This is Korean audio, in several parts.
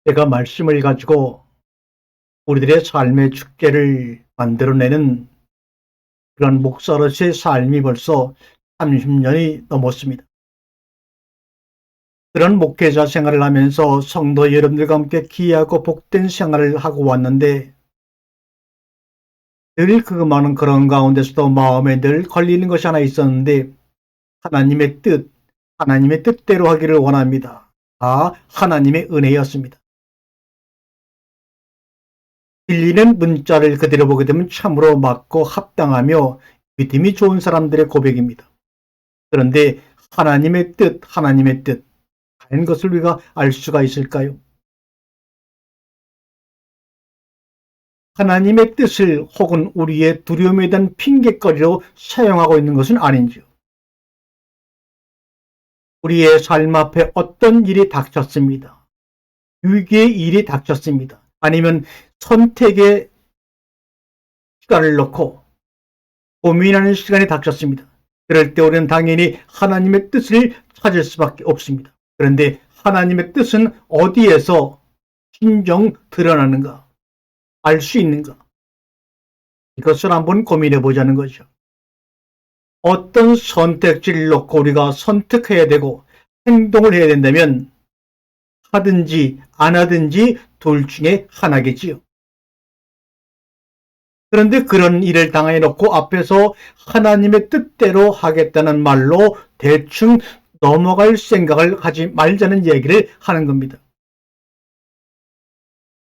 제가 말씀을 가지고 우리들의 삶의 축제를 만들어내는 그런 목사로서의 삶이 벌써 30년이 넘었습니다. 그런 목회자 생활을 하면서 성도 여러분들과 함께 귀하고 복된 생활을 하고 왔는데 늘 그 많은 그런 가운데서도 마음에 늘 걸리는 것이 하나 있었는데 하나님의 뜻대로 하기를 원합니다. 하나님의 은혜였습니다. 들리는 문자를 그대로 보게 되면 참으로 맞고 합당하며 믿음이 좋은 사람들의 고백입니다. 그런데 하나님의 뜻, 다른 것을 우리가 알 수가 있을까요? 하나님의 뜻을 혹은 우리의 두려움에 대한 핑계거리로 사용하고 있는 것은 아닌지요? 우리의 삶 앞에 어떤 일이 닥쳤습니다. 위기의 일이 닥쳤습니다. 아니면 선택의 시간을 놓고 고민하는 시간이 닥쳤습니다. 그럴 때 우리는 당연히 하나님의 뜻을 찾을 수밖에 없습니다. 그런데 하나님의 뜻은 어디에서 진정 드러나는가? 알 수 있는가? 이것을 한번 고민해 보자는 거죠. 어떤 선택지를 놓고 우리가 선택해야 되고 행동을 해야 된다면 하든지 안 하든지 둘 중에 하나겠지요. 그런데 그런 일을 당해 놓고 앞에서 하나님의 뜻대로 하겠다는 말로 대충 넘어갈 생각을 하지 말자는 얘기를 하는 겁니다.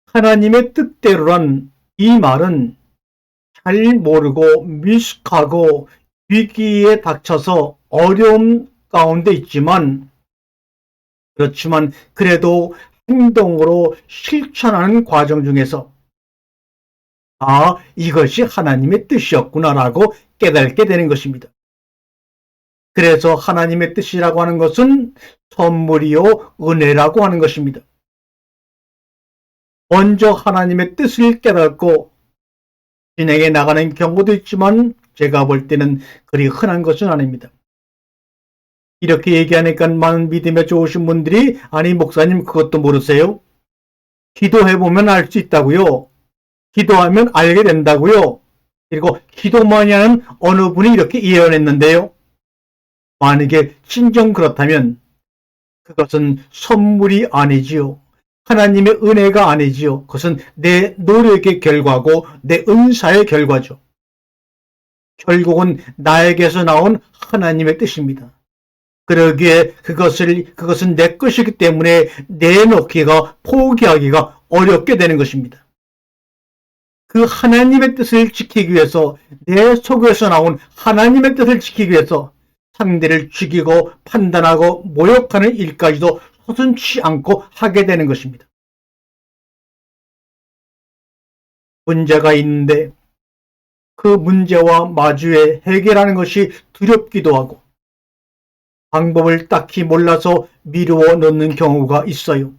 하나님의 뜻대로란 이 말은 잘 모르고 미숙하고 위기에 닥쳐서 어려움 가운데 있지만 그렇지만 그래도 행동으로 실천하는 과정 중에서 이것이 하나님의 뜻이었구나라고 깨닫게 되는 것입니다. 그래서 하나님의 뜻이라고 하는 것은 선물이요 은혜라고 하는 것입니다. 먼저 하나님의 뜻을 깨닫고 진행해 나가는 경우도 있지만 제가 볼 때는 그리 흔한 것은 아닙니다. 이렇게 얘기하니까 많은 믿음에 좋으신 분들이 아니 목사님 그것도 모르세요? 기도해보면 알 수 있다고요. 기도하면 알게 된다고요. 그리고 기도만이 하는 어느 분이 이렇게 예언했는데요. 만약에 진정 그렇다면 그것은 선물이 아니지요. 하나님의 은혜가 아니지요. 그것은 내 노력의 결과고 내 은사의 결과죠. 결국은 나에게서 나온 하나님의 뜻입니다. 그러기에 그것은 내 것이기 때문에 내놓기가 포기하기가 어렵게 되는 것입니다. 그 하나님의 뜻을 지키기 위해서 내 속에서 나온 하나님의 뜻을 지키기 위해서 상대를 죽이고 판단하고 모욕하는 일까지도 서슴지 않고 하게 되는 것입니다. 문제가 있는데 그 문제와 마주해 해결하는 것이 두렵기도 하고 방법을 딱히 몰라서 미루어 놓는 경우가 있어요.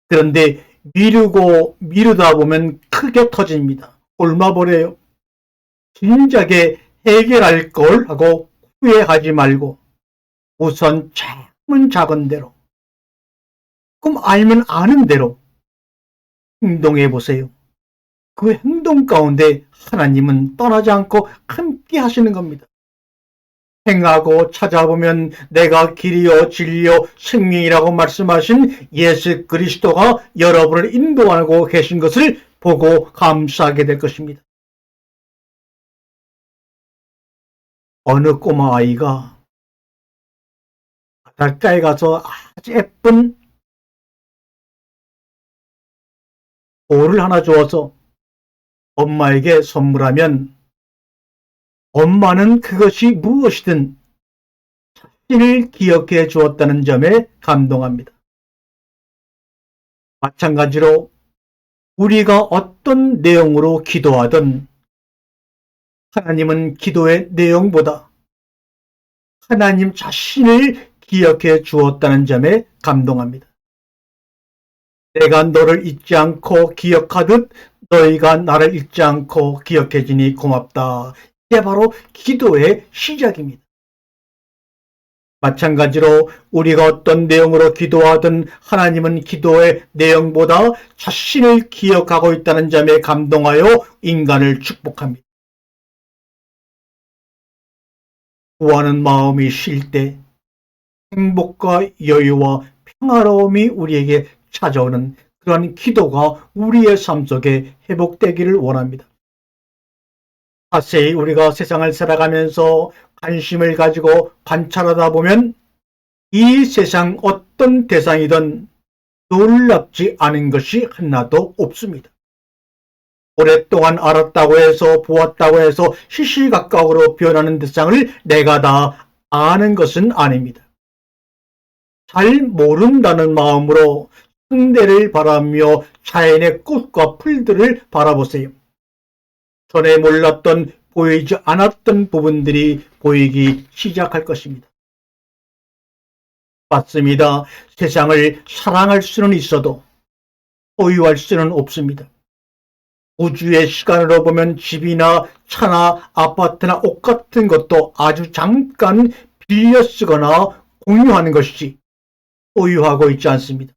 그런데 미루다 보면 크게 터집니다. 옮아버려요. 진작에 해결할 걸 하고 후회하지 말고 우선 작은 대로 조금 알면 아는 대로 행동해 보세요. 그 행동 가운데 하나님은 떠나지 않고 함께 하시는 겁니다. 행하고 찾아보면 내가 길이요 진리요 생명이라고 말씀하신 예수 그리스도가 여러분을 인도하고 계신 것을 보고 감사하게 될 것입니다. 어느 꼬마 아이가 바닷가에 가서 아주 예쁜 돌을 하나 주어서 엄마에게 선물하면 엄마는 그것이 무엇이든 자신을 기억해 주었다는 점에 감동합니다. 마찬가지로 우리가 어떤 내용으로 기도하든 하나님은 기도의 내용보다 하나님 자신을 기억해 주었다는 점에 감동합니다. 내가 너를 잊지 않고 기억하듯 너희가 나를 잊지 않고 기억해 주니 고맙다. 이게 바로 기도의 시작입니다. 마찬가지로 우리가 어떤 내용으로 기도하든 하나님은 기도의 내용보다 자신을 기억하고 있다는 점에 감동하여 인간을 축복합니다. 구하는 마음이 쉴 때 행복과 여유와 평화로움이 우리에게 찾아오는 그러한 기도가 우리의 삶 속에 회복되기를 원합니다. 자세히 우리가 세상을 살아가면서 관심을 가지고 관찰하다 보면 이 세상 어떤 대상이든 놀랍지 않은 것이 하나도 없습니다. 오랫동안 알았다고 해서 보았다고 해서 시시각각으로 변하는 대상을 내가 다 아는 것은 아닙니다. 잘 모른다는 마음으로 상대를 바라며 자연의 꽃과 풀들을 바라보세요. 전에 몰랐던 보이지 않았던 부분들이 보이기 시작할 것입니다. 맞습니다. 세상을 사랑할 수는 있어도 소유할 수는 없습니다. 우주의 시간으로 보면 집이나 차나 아파트나 옷 같은 것도 아주 잠깐 빌려 쓰거나 공유하는 것이지 소유하고 있지 않습니다.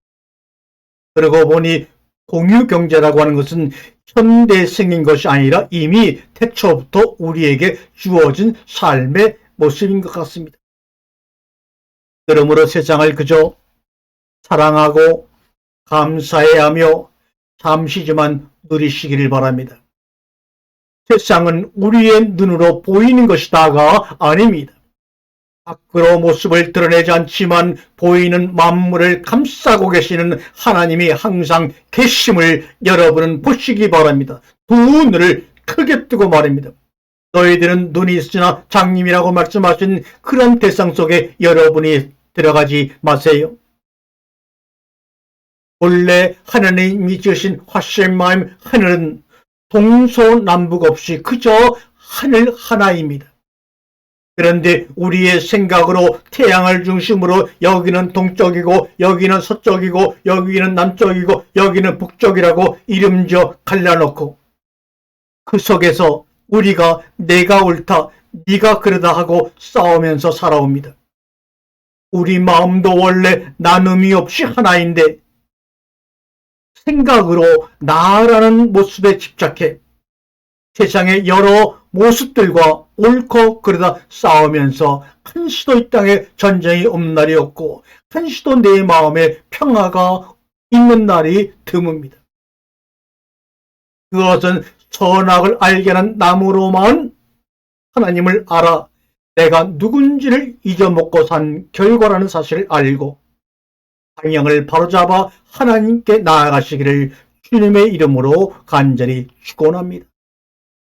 그러고 보니 공유경제라고 하는 것은 현대에 생긴 것이 아니라 이미 태초부터 우리에게 주어진 삶의 모습인 것 같습니다. 그러므로 세상을 그저 사랑하고 감사해야 하며 잠시지만 누리시기를 바랍니다. 세상은 우리의 눈으로 보이는 것이다가 아닙니다. 밖으로 모습을 드러내지 않지만 보이는 만물을 감싸고 계시는 하나님이 항상 계심을 여러분은 보시기 바랍니다. 두 눈을 크게 뜨고 말입니다. 너희들은 눈이 있으나 장님이라고 말씀하신 그런 대상 속에 여러분이 들어가지 마세요. 본래 하나님이 지으신 화실마임 하늘은 동서남북 없이 그저 하늘 하나입니다. 그런데 우리의 생각으로 태양을 중심으로 여기는 동쪽이고 여기는 서쪽이고 여기는 남쪽이고 여기는 북쪽이라고 이름지어 갈라놓고 그 속에서 우리가 내가 옳다 네가 그러다 하고 싸우면서 살아옵니다. 우리 마음도 원래 나눔이 없이 하나인데 생각으로 나라는 모습에 집착해 세상의 여러 모습들과 옳고 그러다 싸우면서 한시도 이 땅에 전쟁이 없는 날이 없고 한시도 내 마음에 평화가 있는 날이 드뭅니다. 그것은 선악을 알게 하는 나무로만 하나님을 알아 내가 누군지를 잊어먹고 산 결과라는 사실을 알고 방향을 바로잡아 하나님께 나아가시기를 주님의 이름으로 간절히 축원합니다.